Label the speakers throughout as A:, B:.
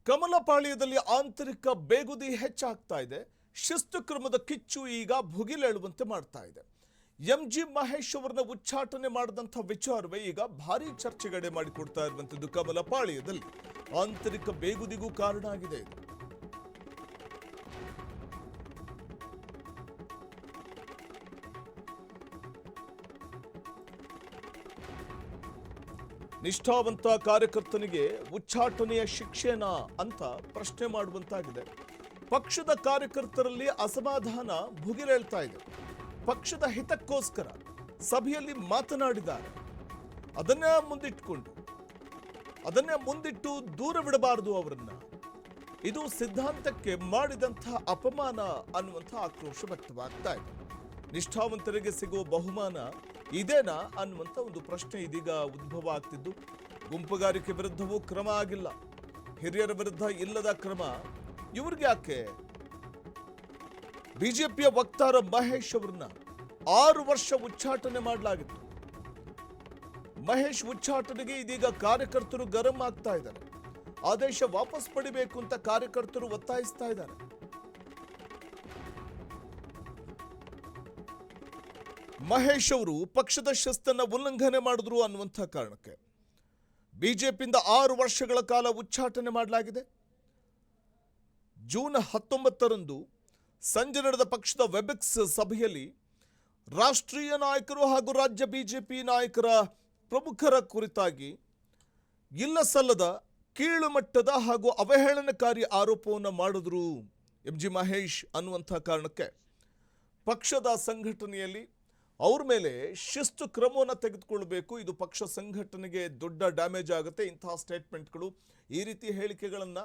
A: ಕಮಲಪಾಳ್ಯದಲ್ಲಿ ಆಂತರಿಕ ಬೇಗುದಿ ಹೆಚ್ಚಾಗ್ತಾ ಇದೆ. ಶಿಸ್ತು ಕ್ರಮದ ಕಿಚ್ಚು ಈಗ ಭುಗಿಲೇಳುವಂತೆ ಮಾಡ್ತಾ ಇದೆ. ಎಂಜಿ ಮಹೇಶ್ ಅವರನ್ನ ಉಚ್ಚಾಟನೆ ಮಾಡಿದಂಥ ವಿಚಾರವೇ ಈಗ ಭಾರಿ ಚರ್ಚೆಗಡೆ ಮಾಡಿಕೊಡ್ತಾ ಇರುವಂಥದ್ದು. ಕಮಲಪಾಳ್ಯದಲ್ಲಿ ಆಂತರಿಕ ಬೇಗುದಿಗೂ ಕಾರಣ ಆಗಿದೆ ಇದು. ನಿಷ್ಠಾವಂತ ಕಾರ್ಯಕರ್ತನಿಗೆ ಉಚ್ಚಾಟನೆಯ ಶಿಕ್ಷೆನಾ ಅಂತ ಪ್ರಶ್ನೆ ಮಾಡುವಂತಾಗಿದೆ. ಪಕ್ಷದ ಕಾರ್ಯಕರ್ತರಲ್ಲಿ ಅಸಮಾಧಾನ ಭುಗಿಲೇಳ್ತಾ ಇದೆ. ಪಕ್ಷದ ಹಿತಕ್ಕೋಸ್ಕರ ಸಭೆಯಲ್ಲಿ ಮಾತನಾಡಿದ್ದಾರೆ. ಅದನ್ನೇ ಮುಂದಿಟ್ಟು ದೂರವಿಡಬಾರದು ಅವರನ್ನ. ಇದು ಸಿದ್ಧಾಂತಕ್ಕೆ ಮಾಡಿದಂತಹ ಅಪಮಾನ ಅನ್ನುವಂಥ ಆಕ್ರೋಶ ವ್ಯಕ್ತವಾಗ್ತಾ ಇದೆ. ನಿಷ್ಠಾವಂತರಿಗೆ ಸಿಗುವ ಬಹುಮಾನ ಇದೇನಾ ಅನ್ನುವಂಥ ಒಂದು ಪ್ರಶ್ನೆ ಇದೀಗ ಉದ್ಭವ ಆಗ್ತಿದ್ದು, ಗುಂಪುಗಾರಿಕೆ ವಿರುದ್ಧವೂ ಕ್ರಮ ಆಗಿಲ್ಲ, ಹಿರಿಯರ ವಿರುದ್ಧ ಇಲ್ಲದ ಕ್ರಮ ಇವ್ರಿಗೆ ಯಾಕೆ? ಬಿಜೆಪಿಯ ವಕ್ತಾರ ಮಹೇಶ್ ಅವರನ್ನ 6 ವರ್ಷ ಉಚ್ಚಾಟನೆ ಮಾಡಲಾಗಿತ್ತು. ಮಹೇಶ್ ಉಚ್ಚಾಟನೆಗೆ ಇದೀಗ ಕಾರ್ಯಕರ್ತರು ಗರಂ ಆಗ್ತಾ ಇದ್ದಾರೆ. ಆದೇಶ ವಾಪಸ್ ಪಡಿಬೇಕು ಅಂತ ಕಾರ್ಯಕರ್ತರು ಒತ್ತಾಯಿಸ್ತಾ ಇದ್ದಾರೆ. ಮಹೇಶ್ ಅವರು ಪಕ್ಷದ ಶಿಸ್ತನ್ನ ಉಲ್ಲಂಘನೆ ಮಾಡಿದ್ರು ಅನ್ನುವಂಥ ಕಾರಣಕ್ಕೆ ಬಿಜೆಪಿಯಿಂದ 6 ವರ್ಷಗಳ ಕಾಲ ಉಚ್ಚಾಟನೆ ಮಾಡಲಾಗಿದೆ. ಜೂನ್ 19ರಂದು ಸಂಜೆ ನಡೆದ ಪಕ್ಷದ ವೆಬೆಕ್ಸ್ ಸಭೆಯಲ್ಲಿ ರಾಷ್ಟ್ರೀಯ ನಾಯಕರು ಹಾಗೂ ರಾಜ್ಯ ಬಿಜೆಪಿ ನಾಯಕರ ಪ್ರಮುಖರ ಕುರಿತಾಗಿ ಇಲ್ಲ ಸಲ್ಲದ ಕೀಳು ಮಟ್ಟದ ಹಾಗೂ ಅವಹೇಳನಕಾರಿ ಆರೋಪವನ್ನು ಮಾಡಿದ್ರು ಎಂಜಿ ಮಹೇಶ್ ಅನ್ನುವಂಥ ಕಾರಣಕ್ಕೆ ಪಕ್ಷದ ಸಂಘಟನೆಯಲ್ಲಿ ಅವ್ರ ಮೇಲೆ ಶಿಸ್ತು ಕ್ರಮವನ್ನು ತೆಗೆದುಕೊಳ್ಳಬೇಕು. ಇದು ಪಕ್ಷ ಸಂಘಟನೆಗೆ ದೊಡ್ಡ ಡ್ಯಾಮೇಜ್ ಆಗುತ್ತೆ. ಇಂತಹ ಸ್ಟೇಟ್ಮೆಂಟ್ಗಳು, ಈ ರೀತಿ ಹೇಳಿಕೆಗಳನ್ನು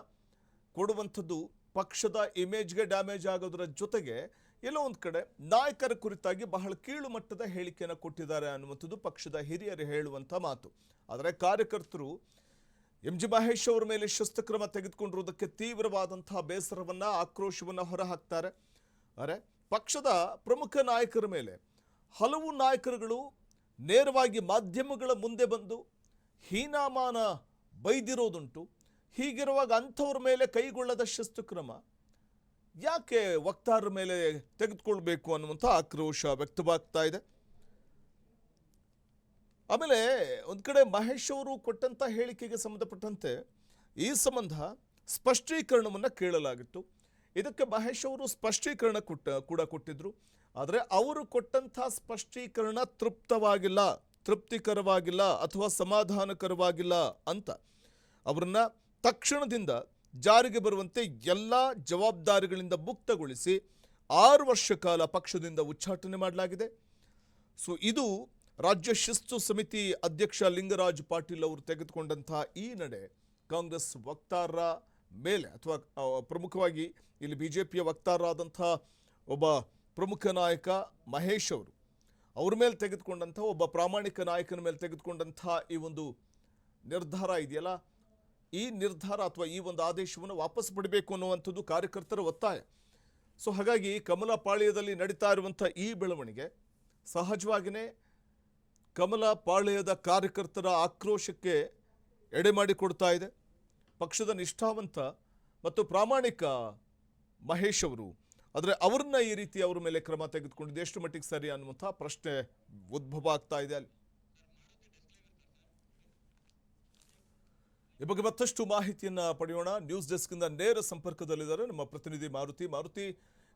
A: ಕೊಡುವಂಥದ್ದು ಪಕ್ಷದ ಇಮೇಜ್ಗೆ ಡ್ಯಾಮೇಜ್ ಆಗೋದರ ಜೊತೆಗೆ ಎಲ್ಲೋ ಒಂದು ಕಡೆ ನಾಯಕರ ಕುರಿತಾಗಿ ಬಹಳ ಕೀಳು ಮಟ್ಟದ ಹೇಳಿಕೆಯನ್ನು ಕೊಟ್ಟಿದ್ದಾರೆ ಅನ್ನುವಂಥದ್ದು ಪಕ್ಷದ ಹಿರಿಯರು ಹೇಳುವಂಥ ಮಾತು. ಆದರೆ ಕಾರ್ಯಕರ್ತರು ಎಂಜಿ ಮಹೇಶ್ ಅವರ ಮೇಲೆ ಶಿಸ್ತು ಕ್ರಮ ತೆಗೆದುಕೊಂಡಿರುವುದಕ್ಕೆ ತೀವ್ರವಾದಂತಹ ಬೇಸರವನ್ನು, ಆಕ್ರೋಶವನ್ನು ಹೊರಹಾಕ್ತಾರೆ. ಆದರೆ ಪಕ್ಷದ ಪ್ರಮುಖ ನಾಯಕರ ಮೇಲೆ ಹಲವು ನಾಯಕರುಗಳು ನೇರವಾಗಿ ಮಾಧ್ಯಮಗಳ ಮುಂದೆ ಬಂದು ಹೀನಾಮಾನ ಬೈದಿರೋದುಂಟು. ಹೀಗಿರುವಾಗ ಅಂಥವ್ರ ಮೇಲೆ ಕೈಗೊಳ್ಳದ ಶಿಸ್ತು ಕ್ರಮ ಯಾಕೆ ವಕ್ತಾರರ ಮೇಲೆ ತೆಗೆದುಕೊಳ್ಬೇಕು ಅನ್ನುವಂಥ ಆಕ್ರೋಶ ವ್ಯಕ್ತವಾಗ್ತಾ ಇದೆ. ಆಮೇಲೆ ಒಂದು ಕಡೆ ಮಹೇಶ್ ಅವರು ಕೊಟ್ಟಂಥ ಹೇಳಿಕೆಗೆ ಸಂಬಂಧಪಟ್ಟಂತೆ ಈ ಸಂಬಂಧ ಸ್ಪಷ್ಟೀಕರಣವನ್ನು ಕೇಳಲಾಗಿತ್ತು. ಇದಕ್ಕೆ ಮಹೇಶ್ ಅವರು ಸ್ಪಷ್ಟೀಕರಣ ಕೂಡ ಕೊಟ್ಟಿದ್ರು. ಆದರೆ ಅವರು ಕೊಟ್ಟಂಥ ಸ್ಪಷ್ಟೀಕರಣ ತೃಪ್ತಿಕರವಾಗಿಲ್ಲ ಅಥವಾ ಸಮಾಧಾನಕರವಾಗಿಲ್ಲ ಅಂತ ಅವರನ್ನ ತಕ್ಷಣದಿಂದ ಜಾರಿಗೆ ಬರುವಂತೆ ಎಲ್ಲ ಜವಾಬ್ದಾರಿಗಳಿಂದ ಮುಕ್ತಗೊಳಿಸಿ 6 ವರ್ಷ ಕಾಲ ಪಕ್ಷದಿಂದ ಉಚ್ಚಾಟನೆ ಮಾಡಲಾಗಿದೆ. ಸೊ ಇದು ರಾಜ್ಯ ಶಿಸ್ತು ಸಮಿತಿ ಅಧ್ಯಕ್ಷ ಲಿಂಗರಾಜ್ ಪಾಟೀಲ್ ಅವರು ತೆಗೆದುಕೊಂಡಂತಹ ಈ ನಡೆ ಕಾಂಗ್ರೆಸ್ ವಕ್ತಾರರ ಮೇಲೆ ಅಥವಾ ಪ್ರಮುಖವಾಗಿ ಇಲ್ಲಿ ಬಿಜೆಪಿಯ ವಕ್ತಾರರಾದಂಥ ಒಬ್ಬ ಪ್ರಮುಖ ನಾಯಕ ಮಹೇಶ್ ಅವರು ಅವ್ರ ಮೇಲೆ ತೆಗೆದುಕೊಂಡಂಥ ಒಬ್ಬ ಪ್ರಾಮಾಣಿಕ ನಾಯಕನ ಮೇಲೆ ತೆಗೆದುಕೊಂಡಂಥ ಈ ಒಂದು ನಿರ್ಧಾರ ಇದೆಯಲ್ಲ, ಈ ನಿರ್ಧಾರ ಅಥವಾ ಈ ಒಂದು ಆದೇಶವನ್ನು ವಾಪಸ್ ಪಡಿಬೇಕು ಅನ್ನುವಂಥದ್ದು ಕಾರ್ಯಕರ್ತರ ಒತ್ತಾಯ. ಸೊ ಹಾಗಾಗಿ ಕಮಲಪಾಳ್ಯದಲ್ಲಿ ನಡೀತಾ ಇರುವಂಥ ಈ ಬೆಳವಣಿಗೆ ಸಹಜವಾಗಿಯೇ ಕಮಲಪಾಳ್ಯದ ಕಾರ್ಯಕರ್ತರ ಆಕ್ರೋಶಕ್ಕೆ ಎಡೆ ಮಾಡಿಕೊಡ್ತಾ ಇದೆ. ಪಕ್ಷದ ನಿಷ್ಠಾವಂತ ಮತ್ತು ಪ್ರಾಮಾಣಿಕ ಮಹೇಶ್ ಅವರು, ಆದರೆ ಅವ್ರನ್ನ ಈ ರೀತಿ ಅವ್ರ ಮೇಲೆ ಕ್ರಮ ತೆಗೆದುಕೊಂಡಿದ್ದು ಎಷ್ಟು ಮಟ್ಟಿಗೆ ಸರಿ ಅನ್ನುವಂಥ ಪ್ರಶ್ನೆ ಉದ್ಭವ ಆಗ್ತಾ ಇದೆ. ಅಲ್ಲಿ ಈ ಬಗ್ಗೆ ಮತ್ತಷ್ಟು ಮಾಹಿತಿಯನ್ನ ಪಡೆಯೋಣ. ನ್ಯೂಸ್ ಡೆಸ್ಕ್ನಿಂದ ನೇರ ಸಂಪರ್ಕದಲ್ಲಿದ್ದಾರೆ ನಮ್ಮ ಪ್ರತಿನಿಧಿ ಮಾರುತಿ.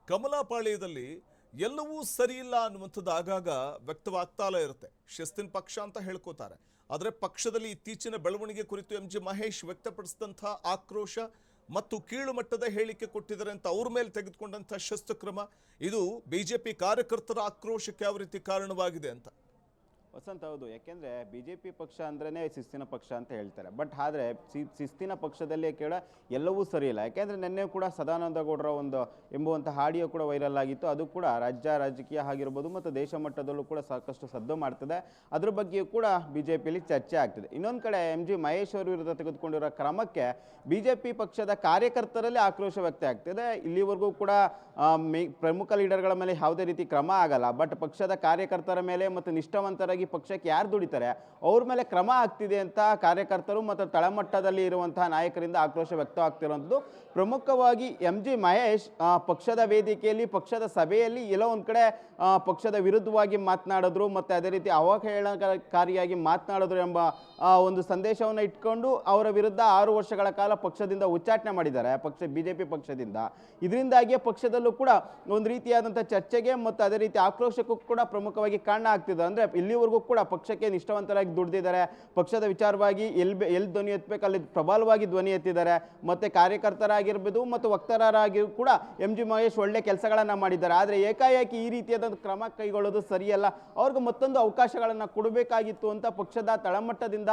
A: ಕಮಲಪಾಳ್ಯದಲ್ಲಿ ಎಲ್ಲವೂ ಸರಿ ಇಲ್ಲ ಅನ್ನುವಂಥದ್ದು ಆಗಾಗ ವ್ಯಕ್ತವಾಗ್ತಾಲೇ ಇರುತ್ತೆ. ಶಿಸ್ತಿನ ಪಕ್ಷ ಅಂತ ಹೇಳ್ಕೋತಾರೆ. ಆದರೆ ಪಕ್ಷದಲ್ಲಿ ಇತ್ತೀಚಿನ ಬೆಳವಣಿಗೆ ಕುರಿತು ಎಂಜಿ ಮಹೇಶ್ ವ್ಯಕ್ತಪಡಿಸಿದಂಥ ಆಕ್ರೋಶ ಮತ್ತು ಕೀಳು ಮಟ್ಟದ ಹೇಳಿಕೆ ಕೊಟ್ಟಿದ್ದಾರೆ ಅಂತ ಅವ್ರ ಮೇಲೆ ತೆಗೆದುಕೊಂಡಂಥ ಶಿಸ್ತು ಕ್ರಮ, ಇದು ಬಿಜೆಪಿ ಕಾರ್ಯಕರ್ತರ ಆಕ್ರೋಶಕ್ಕೆ ಯಾವ ರೀತಿ ಕಾರಣವಾಗಿದೆ ಅಂತ.
B: ವಸಂತ್, ಹೌದು. ಯಾಕೆಂದರೆ ಬಿ ಜೆ ಪಿ ಪಕ್ಷ ಅಂದ್ರೇ ಶಿಸ್ತಿನ ಪಕ್ಷ ಅಂತ ಹೇಳ್ತಾರೆ. ಬಟ್ ಆದರೆ ಶಿಸ್ತಿನ ಪಕ್ಷದಲ್ಲೇ ಕೇಳ ಎಲ್ಲವೂ ಸರಿ ಇಲ್ಲ. ಯಾಕೆಂದರೆ ನಿನ್ನೆ ಕೂಡ ಸದಾನಂದ ಗೌಡರ ಎಂಬುವಂಥ ಆಡಿಯೋ ಕೂಡ ವೈರಲ್ ಆಗಿತ್ತು. ಅದು ಕೂಡ ರಾಜಕೀಯ ಆಗಿರ್ಬೋದು ಮತ್ತು ದೇಶ ಮಟ್ಟದಲ್ಲೂ ಕೂಡ ಸಾಕಷ್ಟು ಸದ್ದು ಮಾಡ್ತದೆ. ಅದ್ರ ಬಗ್ಗೆಯೂ ಕೂಡ ಬಿ ಜೆ ಪಿಯಲ್ಲಿ ಚರ್ಚೆ ಆಗ್ತಿದೆ. ಇನ್ನೊಂದು ಕಡೆ ಎಂಜಿ ಮಹೇಶ್ ಅವರ ವಿರುದ್ಧ ತೆಗೆದುಕೊಂಡಿರೋ ಕ್ರಮಕ್ಕೆ ಬಿ ಜೆ ಪಿ ಪಕ್ಷದ ಕಾರ್ಯಕರ್ತರಲ್ಲಿ ಆಕ್ರೋಶ ವ್ಯಕ್ತ ಆಗ್ತಿದೆ. ಇಲ್ಲಿವರೆಗೂ ಕೂಡ ಪ್ರಮುಖ ಲೀಡರ್ಗಳ ಮೇಲೆ ಯಾವುದೇ ರೀತಿ ಕ್ರಮ ಆಗಲ್ಲ. ಬಟ್ ಪಕ್ಷದ ಕಾರ್ಯಕರ್ತರ ಮೇಲೆ ಮತ್ತು ನಿಷ್ಠಾವಂತರಾಗಿ ಪರವಾಗಿ ಪಕ್ಷಕ್ಕೆ ಯಾರು ದುಡಿತಾರೆ ಅವ್ರ ಮೇಲೆ ಕ್ರಮ ಆಗ್ತಿದೆ ಅಂತ ಕಾರ್ಯಕರ್ತರು ಮತ್ತು ತಳಮಟ್ಟದಲ್ಲಿ ಇರುವಂತಹ ನಾಯಕರಿಂದ ಆಕ್ರೋಶ ವ್ಯಕ್ತವಾಗ್ತಿರುವಂಥದ್ದು. ಪ್ರಮುಖವಾಗಿ MG ಮಹೇಶ್ ಪಕ್ಷದ ವೇದಿಕೆಯಲ್ಲಿ ಪಕ್ಷದ ಸಭೆಯಲ್ಲಿ ಎಲ್ಲೋ ಒಂದು ಕಡೆ ಪಕ್ಷದ ವಿರುದ್ಧವಾಗಿ ಮಾತನಾಡಿದ್ರು ಮತ್ತು ಅದೇ ರೀತಿ ಅವಹೇಳನಕಾರಿಯಾಗಿ ಮಾತನಾಡಿದ್ರು ಎಂಬ ಒಂದು ಸಂದೇಶವನ್ನು ಇಟ್ಕೊಂಡು ಅವರ ವಿರುದ್ಧ 6 ವರ್ಷಗಳ ಕಾಲ ಪಕ್ಷದಿಂದ ಉಚ್ಚಾಟನೆ ಮಾಡಿದ್ದಾರೆ BJP ಪಕ್ಷದಿಂದ. ಇದರಿಂದಾಗಿಯೇ ಪಕ್ಷದಲ್ಲೂ ಕೂಡ ಒಂದು ರೀತಿಯಾದಂಥ ಚರ್ಚೆಗೆ ಮತ್ತು ಅದೇ ರೀತಿ ಆಕ್ರೋಶಕ್ಕೂ ಕೂಡ ಪ್ರಮುಖವಾಗಿ ಕಾರಣ ಆಗ್ತಿದೆ. ಅಂದರೆ ಇಲ್ಲಿವರೆಗೂ ಕೂಡ ಪಕ್ಷಕ್ಕೆ ನಿಷ್ಠಾವಂತರಾಗಿ ದುಡಿದಿದ್ದಾರೆ, ಪಕ್ಷದ ವಿಚಾರವಾಗಿ ಎಲ್ಲಿ ಧ್ವನಿ ಎತ್ತಬೇಕು ಅಲ್ಲಿ ಪ್ರಬಲವಾಗಿ ಧ್ವನಿ ಎತ್ತಿದ್ದಾರೆ, ಮತ್ತು ಕಾರ್ಯಕರ್ತರಾಗಿರ್ಬೋದು ಮತ್ತು ವಕ್ತಾರರಾಗಿ ಕೂಡ MG ಮಹೇಶ್ ಒಳ್ಳೆ ಕೆಲಸಗಳನ್ನು ಮಾಡಿದ್ದಾರೆ. ಆದರೆ ಏಕಾಏಕಿ ಈ ರೀತಿಯಾದ ಕ್ರಮ ಕೈಗೊಳ್ಳೋದು ಸರಿಯಲ್ಲ, ಅವ್ರಿಗೆ ಮತ್ತೊಂದು ಅವಕಾಶಗಳನ್ನು ಕೊಡಬೇಕಾಗಿತ್ತು ಅಂತ ಪಕ್ಷದ ತಳಮಟ್ಟದಿಂದ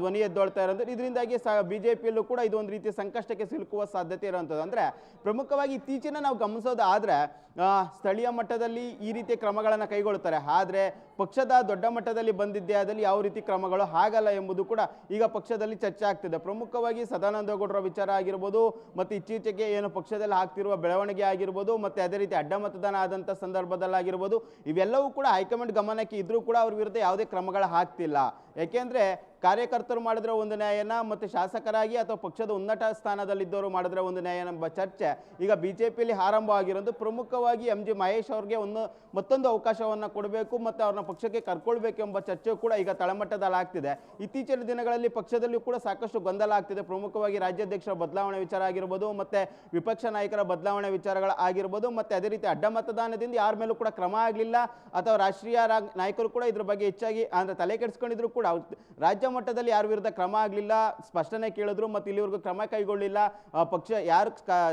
B: ಧ್ವನಿ ಎದ್ದೊಳ್ತಾ ಇರೋದು. ಇದರಿಂದಾಗಿ BJPಯಲ್ಲೂ ಕೂಡ ಇದು ಒಂದು ರೀತಿಯ ಸಂಕಷ್ಟಕ್ಕೆ ಸಿಲುಕುವ ಸಾಧ್ಯತೆ ಇರುವಂಥದ್ದು. ಅಂದರೆ ಪ್ರಮುಖವಾಗಿ ಇತ್ತೀಚಿನ ನಾವು ಗಮನಿಸೋದಾದ್ರೆ ಸ್ಥಳೀಯ ಮಟ್ಟದಲ್ಲಿ ಈ ರೀತಿಯ ಕ್ರಮಗಳನ್ನು ಕೈಗೊಳ್ಳುತ್ತಾರೆ, ಆದರೆ ಪಕ್ಷದ ದೊಡ್ಡ ಮಟ್ಟದಲ್ಲಿ ಬಂದಿದ್ದೇ ಆದಲ್ಲಿ ಯಾವ ರೀತಿ ಕ್ರಮಗಳು ಆಗಲ್ಲ ಎಂಬುದು ಕೂಡ ಈಗ ಪಕ್ಷದಲ್ಲಿ ಚರ್ಚೆ ಆಗ್ತಿದೆ. ಪ್ರಮುಖವಾಗಿ ಸದಾನಂದ ಗೌಡರ ವಿಚಾರ ಆಗಿರ್ಬೋದು ಮತ್ತು ಇತ್ತೀಚೆಗೆ ಏನು ಪಕ್ಷದಲ್ಲಿ ಆಗ್ತಿರುವ ಬೆಳವಣಿಗೆ ಆಗಿರ್ಬೋದು ಮತ್ತು ಅದೇ ರೀತಿ ಅಡ್ಡ ಮತದಾನ ಆದಂಥ ಸಂದರ್ಭದಲ್ಲಾಗಿರ್ಬೋದು, ಇವೆಲ್ಲವೂ ಕೂಡ ಹೈಕಮಾಂಡ್ ಗಮನಕ್ಕೆ ಇದ್ರೂ ಕೂಡ ಅವ್ರ ವಿರುದ್ಧ ಯಾವುದೇ ಕ್ರಮಗಳು ಆಗ್ತಿಲ್ಲ. ಯಾಕೆಂದರೆ ಕಾರ್ಯಕರ್ತರು ಮಾಡಿದ್ರೆ ಒಂದು ನ್ಯಾಯನ ಮತ್ತು ಶಾಸಕರಾಗಿ ಅಥವಾ ಪಕ್ಷದ ಉನ್ನತ ಸ್ಥಾನದಲ್ಲಿದ್ದವರು ಮಾಡಿದ್ರೆ ಒಂದು ನ್ಯಾಯ ಎಂಬ ಚರ್ಚೆ ಈಗ BJPಯಲ್ಲಿ ಆರಂಭ ಆಗಿರೋದು. ಪ್ರಮುಖವಾಗಿ MG ಮಹೇಶ್ ಅವ್ರಿಗೆ ಮತ್ತೊಂದು ಅವಕಾಶವನ್ನು ಕೊಡಬೇಕು ಮತ್ತು ಅವ್ರನ್ನ ಪಕ್ಷಕ್ಕೆ ಕರ್ಕೊಳ್ಬೇಕು ಎಂಬ ಚರ್ಚೆ ಕೂಡ ಈಗ ತಳಮಟ್ಟದಲ್ಲಿ ಆಗ್ತಿದೆ. ಇತ್ತೀಚಿನ ದಿನಗಳಲ್ಲಿ ಪಕ್ಷದಲ್ಲೂ ಕೂಡ ಸಾಕಷ್ಟು ಗೊಂದಲ ಆಗ್ತಿದೆ. ಪ್ರಮುಖವಾಗಿ ರಾಜ್ಯಾಧ್ಯಕ್ಷರ ಬದಲಾವಣೆ ವಿಚಾರ ಆಗಿರ್ಬೋದು ಮತ್ತು ವಿಪಕ್ಷ ನಾಯಕರ ಬದಲಾವಣೆ ವಿಚಾರಗಳು ಆಗಿರ್ಬೋದು ಮತ್ತು ಅದೇ ರೀತಿ ಅಡ್ಡ ಮತದಾನದಿಂದ ಯಾರ ಮೇಲೂ ಕೂಡ ಕ್ರಮ ಆಗಲಿಲ್ಲ ಅಥವಾ ರಾಷ್ಟ್ರೀಯ ನಾಯಕರು ಕೂಡ ಇದ್ರ ಬಗ್ಗೆ ಹೆಚ್ಚಾಗಿ ಅಂದರೆ ತಲೆ ಕೆಡಿಸ್ಕೊಂಡಿದ್ರು ಕೂಡ ರಾಜ್ಯ ಮಟ್ಟದಲ್ಲಿ ಯಾರ ವಿರುದ್ಧ ಕ್ರಮ ಆಗಲಿಲ್ಲ, ಸ್ಪಷ್ಟನೆ ಕೇಳಿದ್ರು ಮತ್ತು ಇಲ್ಲಿವರೆಗೂ ಕ್ರಮ ಕೈಗೊಳ್ಳಿಲ್ಲ. ಪಕ್ಷ ಯಾರು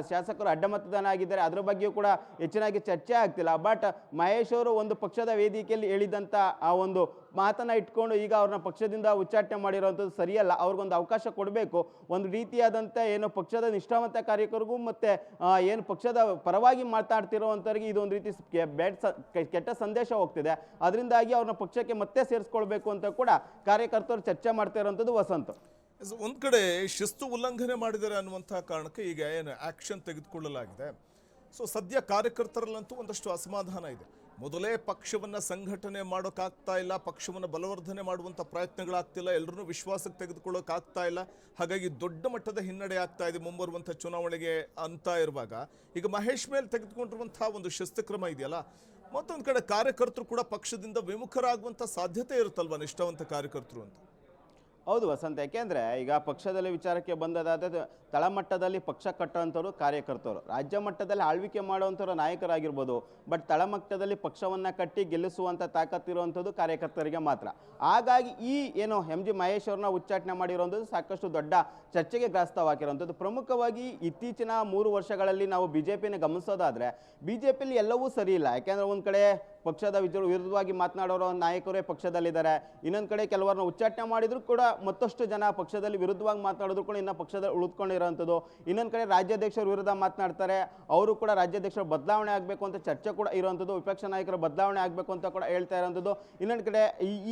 B: ಶಾಸಕರು ಅಡ್ಡ ಮತದಾನ ಆಗಿದ್ದಾರೆ ಅದರ ಬಗ್ಗೆಯೂ ಕೂಡ ಹೆಚ್ಚಿನಾಗಿ ಚರ್ಚೆ ಆಗ್ತಿಲ್ಲ. ಬಟ್ ಮಹೇಶ್ ಅವರು ಒಂದು ಪಕ್ಷದ ವೇದಿಕೆಯಲ್ಲಿ ಹೇಳಿದಂಥ ಆ ಒಂದು ಮಾತನ್ನ ಇಟ್ಕೊಂಡು ಈಗ ಅವ್ರನ್ನ ಪಕ್ಷದಿಂದ ಉಚ್ಚಾಟನೆ ಮಾಡಿರುವಂಥದ್ದು ಸರಿಯಲ್ಲ. ಅವ್ರಿಗೊಂದು ಅವಕಾಶ ಕೊಡಬೇಕು. ಒಂದು ರೀತಿಯಾದಂಥ ಏನು ಪಕ್ಷದ ನಿಷ್ಠಾವಂತ ಕಾರ್ಯಕರಿಗೂ ಮತ್ತು ಏನು ಪಕ್ಷದ ಪರವಾಗಿ ಮಾತಾಡ್ತಿರೋವಂಥವ್ರಿಗೆ ಇದೊಂದು ರೀತಿ ಕೆಟ್ಟ ಸಂದೇಶ ಹೋಗ್ತಿದೆ. ಅದರಿಂದಾಗಿ ಅವ್ರನ್ನ ಪಕ್ಷಕ್ಕೆ ಮತ್ತೆ ಸೇರಿಸ್ಕೊಳ್ಬೇಕು ಅಂತ ಕೂಡ ಕಾರ್ಯಕರ್ತರು ಚರ್ಚೆ ಮಾಡ್ತಾ ಇರೋವಂಥದ್ದು ವಸಂತ.
A: ಒಂದು ಕಡೆ ಶಿಸ್ತು ಉಲ್ಲಂಘನೆ ಮಾಡಿದ್ದಾರೆ ಅನ್ನುವಂಥ ಕಾರಣಕ್ಕೆ ಈಗ ಏನು ಆಕ್ಷನ್ ತೆಗೆದುಕೊಳ್ಳಲಾಗಿದೆ. ಸೊ ಸದ್ಯ ಕಾರ್ಯಕರ್ತರಲ್ಲಂತೂ ಒಂದಷ್ಟು ಅಸಮಾಧಾನ ಇದೆ. ಮೊದಲೇ ಪಕ್ಷವನ್ನು ಸಂಘಟನೆ ಮಾಡೋಕ್ಕಾಗ್ತಾ ಇಲ್ಲ, ಪಕ್ಷವನ್ನು ಬಲವರ್ಧನೆ ಮಾಡುವಂಥ ಪ್ರಯತ್ನಗಳಾಗ್ತಿಲ್ಲ, ಎಲ್ಲರನ್ನೂ ವಿಶ್ವಾಸಕ್ಕೆ ತೆಗೆದುಕೊಳ್ಳೋಕ್ಕಾಗ್ತಾ ಇಲ್ಲ. ಹಾಗಾಗಿ ದೊಡ್ಡ ಮಟ್ಟದ ಹಿನ್ನಡೆ ಆಗ್ತಾ ಇದೆ ಮುಂಬರುವಂಥ ಚುನಾವಣೆಗೆ ಅಂತ ಇರುವಾಗ ಈಗ ಮಹೇಶ್ ಮೇಲೆ ತೆಗೆದುಕೊಂಡಿರುವಂಥ ಒಂದು ಶಿಸ್ತು ಕ್ರಮ ಇದೆಯಲ್ಲ, ಮತ್ತೊಂದು ಕಡೆ ಕಾರ್ಯಕರ್ತರು ಕೂಡ ಪಕ್ಷದಿಂದ ವಿಮುಖರಾಗುವಂಥ ಸಾಧ್ಯತೆ ಇರುತ್ತಲ್ವ ನಿಷ್ಠಾವಂತ ಕಾರ್ಯಕರ್ತರು ಅಂತ.
B: ಹೌದು ವಸಂತ, ಯಾಕೆಂದರೆ ಈಗ ಪಕ್ಷದಲ್ಲಿ ವಿಚಾರಕ್ಕೆ ಬಂದದಾದ ತಳಮಟ್ಟದಲ್ಲಿ ಪಕ್ಷ ಕಟ್ಟುವಂಥವ್ರು ಕಾರ್ಯಕರ್ತರು, ರಾಜ್ಯ ಮಟ್ಟದಲ್ಲಿ ಆಳ್ವಿಕೆ ಮಾಡುವಂಥವ್ರು ನಾಯಕರಾಗಿರ್ಬೋದು. ಬಟ್ ತಳಮಟ್ಟದಲ್ಲಿ ಪಕ್ಷವನ್ನು ಕಟ್ಟಿ ಗೆಲ್ಲಿಸುವಂಥ ತಾಕತ್ತಿರುವಂಥದ್ದು ಕಾರ್ಯಕರ್ತರಿಗೆ ಮಾತ್ರ. ಹಾಗಾಗಿ ಈ ಏನು MG ಮಹೇಶ್ ಅವ್ರನ್ನ ಉಚ್ಚಾಟನೆ ಮಾಡಿರುವಂಥದ್ದು ಸಾಕಷ್ಟು ದೊಡ್ಡ ಚರ್ಚೆಗೆ ಗ್ರಾಸ್ತವಾಗಿರುವಂಥದ್ದು. ಪ್ರಮುಖವಾಗಿ ಇತ್ತೀಚಿನ 3 ವರ್ಷಗಳಲ್ಲಿ ನಾವು BJPನ ಗಮನಿಸೋದಾದರೆ BJPಯಲ್ಲಿ ಎಲ್ಲವೂ ಸರಿ ಇಲ್ಲ. ಯಾಕೆಂದರೆ ಒಂದು ಕಡೆ ಪಕ್ಷದ ವಿರುದ್ಧವಾಗಿ ಮಾತನಾಡೋರು ನಾಯಕರೇ ಪಕ್ಷದಲ್ಲಿದ್ದಾರೆ, ಇನ್ನೊಂದು ಕಡೆ ಕೆಲವರನ್ನ ಉಚ್ಚಾಟನೆ ಮಾಡಿದ್ರು ಕೂಡ ಮತ್ತಷ್ಟು ಜನ ಪಕ್ಷದಲ್ಲಿ ವಿರುದ್ಧವಾಗಿ ಮಾತನಾಡಿದ್ರು ಕೂಡ ಇನ್ನು ಪಕ್ಷದಲ್ಲಿ ಉಳಿದುಕೊಂಡಿರೋವಂಥದ್ದು. ಇನ್ನೊಂದು ಕಡೆ ರಾಜ್ಯಾಧ್ಯಕ್ಷರ ವಿರುದ್ಧ ಮಾತನಾಡ್ತಾರೆ, ಅವರು ಕೂಡ ರಾಜ್ಯಾಧ್ಯಕ್ಷರ ಬದಲಾವಣೆ ಆಗಬೇಕು ಅಂತ ಚರ್ಚೆ ಕೂಡ ಇರುವಂಥದ್ದು, ವಿಪಕ್ಷ ನಾಯಕರ ಬದಲಾವಣೆ ಆಗಬೇಕು ಅಂತ ಕೂಡ ಹೇಳ್ತಾ ಇರೋವಂಥದ್ದು. ಇನ್ನೊಂದು ಕಡೆ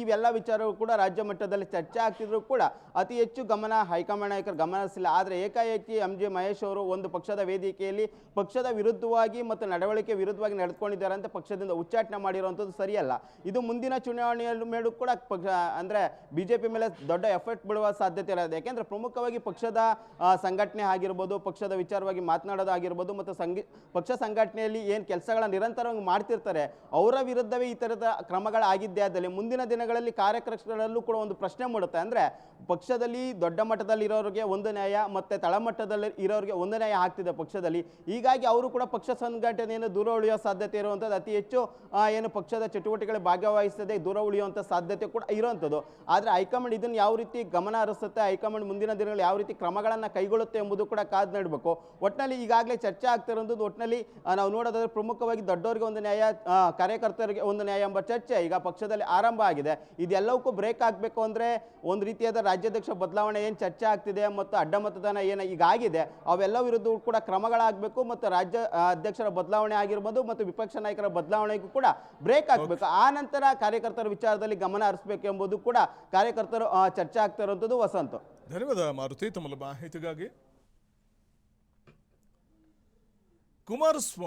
B: ಇವೆಲ್ಲ ವಿಚಾರಗಳು ಕೂಡ ರಾಜ್ಯ ಮಟ್ಟದಲ್ಲಿ ಚರ್ಚೆ ಆಗ್ತಿದ್ರು ಕೂಡ ಅತಿ ಹೆಚ್ಚು ಗಮನ ಹೈಕಮಾಂಡ್ ನಾಯಕರು ಗಮನಿಸಿಲ್ಲ. ಆದರೆ ಏಕಾಏಕಿ MG ಮಹೇಶ್ ಅವರು ಒಂದು ಪಕ್ಷದ ವೇದಿಕೆಯಲ್ಲಿ ಪಕ್ಷದ ವಿರುದ್ಧವಾಗಿ ಮತ್ತು ನಡವಳಿಕೆ ವಿರುದ್ಧವಾಗಿ ನಡೆದುಕೊಂಡಿದ್ದಾರೆ ಅಂತ ಪಕ್ಷದಿಂದ ಉಚ್ಚಾಟನೆ ಮಾಡಿರುವಂಥದ್ದು ಸರಿಯಲ್ಲ. ಇದು ಮುಂದಿನ ಚುನಾವಣೆಯಲ್ಲಿ ಮೇಲೂ ಕೂಡ ಅಂದರೆ BJP ಮೇಲೆ ದೊಡ್ಡ ಎಫೆಕ್ಟ್ ಬೀಳುವ ಸಾಧ್ಯತೆ ಇರೋದು. ಯಾಕೆಂದರೆ ಪ್ರಮುಖವಾಗಿ ಪಕ್ಷದ ಸಂಘಟನೆ ಆಗಿರ್ಬೋದು, ಪಕ್ಷದ ವಿಚಾರವಾಗಿ ಮಾತನಾಡೋದಾಗಿರ್ಬೋದು ಮತ್ತು ಪಕ್ಷ ಸಂಘಟನೆಯಲ್ಲಿ ಏನು ಕೆಲಸಗಳನ್ನು ನಿರಂತರವಾಗಿ ಮಾಡ್ತಿರ್ತಾರೆ ಅವರ ವಿರುದ್ಧವೇ ಈ ಥರದ ಕ್ರಮಗಳಾಗಿದ್ದೇ ಆದಲ್ಲಿ ಮುಂದಿನ ದಿನಗಳಲ್ಲಿ ಕಾರ್ಯಕರ್ತರಲ್ಲೂ ಕೂಡ ಒಂದು ಪ್ರಶ್ನೆ ಮೂಡುತ್ತೆ. ಅಂದರೆ ಪಕ್ಷದಲ್ಲಿ ದೊಡ್ಡ ಮಟ್ಟದಲ್ಲಿ ಇರೋರಿಗೆ ಒಂದು ನ್ಯಾಯ ಮತ್ತು ತಳಮಟ್ಟದಲ್ಲಿ ಇರೋರಿಗೆ ಒಂದು ನ್ಯಾಯ ಆಗ್ತಿದೆ ಪಕ್ಷದಲ್ಲಿ. ಹೀಗಾಗಿ ಅವರು ಕೂಡ ಪಕ್ಷ ಸಂಘಟನೆಯನ್ನು ದೂರ ಉಳಿಯೋ ಸಾಧ್ಯತೆ ಇರುವಂಥದ್ದು, ಅತಿ ಹೆಚ್ಚು ಏನು ಪಕ್ಷದ ಚಟುವಟಿಕೆಗಳಲ್ಲಿ ಭಾಗವಹಿಸದೆ ದೂರ ಉಳಿಯುವಂಥ ಸಾಧ್ಯತೆ ಕೂಡ ಇರುವಂಥದ್ದು. ಆದರೆ ಹೈಕಮಾಂಡ್ ಇದನ್ನು ಯಾವ ರೀತಿ ಗಮನ ಹರಿಸುತ್ತೆ, ಹೈಕಮಾಂಡ್ ಮುಂದಿನ ದಿನಗಳಲ್ಲಿ ಯಾವ ರೀತಿ ಕ್ರಮಗಳನ್ನು ಕೈಗೊಳ್ಳುತ್ತೆ ಎಂಬುದು ಕೂಡ ಕಾದು ನೋಡಬೇಕು. ಒಟ್ಟಿನಲ್ಲಿ ಈಗಾಗಲೇ ಚರ್ಚೆ ಆಗ್ತಿರೋದು ಒಟ್ಟಿನಲ್ಲಿ ನಾವು ನೋಡೋದಾದ್ರೆ ಪ್ರಮುಖವಾಗಿ ದೊಡ್ಡವರಿಗೆ ಒಂದು ನ್ಯಾಯ, ಕಾರ್ಯಕರ್ತರಿಗೆ ಒಂದು ನ್ಯಾಯ ಎಂಬ ಚರ್ಚೆ ಈಗ ಪಕ್ಷದಲ್ಲಿ ಆರಂಭ ಆಗಿದೆ. ಇದೆಲ್ಲವಕ್ಕೂ ಬ್ರೇಕ್ ಆಗಬೇಕು ಅಂದರೆ ಒಂದು ರೀತಿಯಾದ ರಾಜ್ಯಾಧ್ಯಕ್ಷ ಬದಲಾವಣೆ ಏನು ಚರ್ಚೆ ಆಗ್ತಿದೆ ಮತ್ತು ಅಡ್ಡ ಮತದಾನ ಏನು ಈಗಾಗಿದೆ ಅವೆಲ್ಲ ವಿರುದ್ಧ ಕೂಡ ಕ್ರಮಗಳಾಗಬೇಕು ಮತ್ತು ರಾಜ್ಯ ಅಧ್ಯಕ್ಷರ ಬದಲಾವಣೆ ಆಗಿರ್ಬೋದು ಮತ್ತು ವಿಪಕ್ಷ ನಾಯಕರ ಬದಲಾವಣೆಗೂ ಕೂಡ ಬ್ರೇಕ್ ಆಗಬೇಕು. ಆ ನಂತರ ಕಾರ್ಯಕರ್ತರ ವಿಚಾರದಲ್ಲಿ ಗಮನ ಹರಿಸಬೇಕು ಎಂಬುದು ಕೂಡ ಕಾರ್ಯಕರ್ತರು ಚರ್ಚೆ ಆಗ್ತಾ ಇರುವಂಥದ್ದು ವಸಂತ.
A: ಧನ್ಯವಾದ ಮಾರುತಿ ತಮ್ಮ ಮಾಹಿತಿಗಾಗಿ. ಕುಮಾರಸ್ವಾಮಿ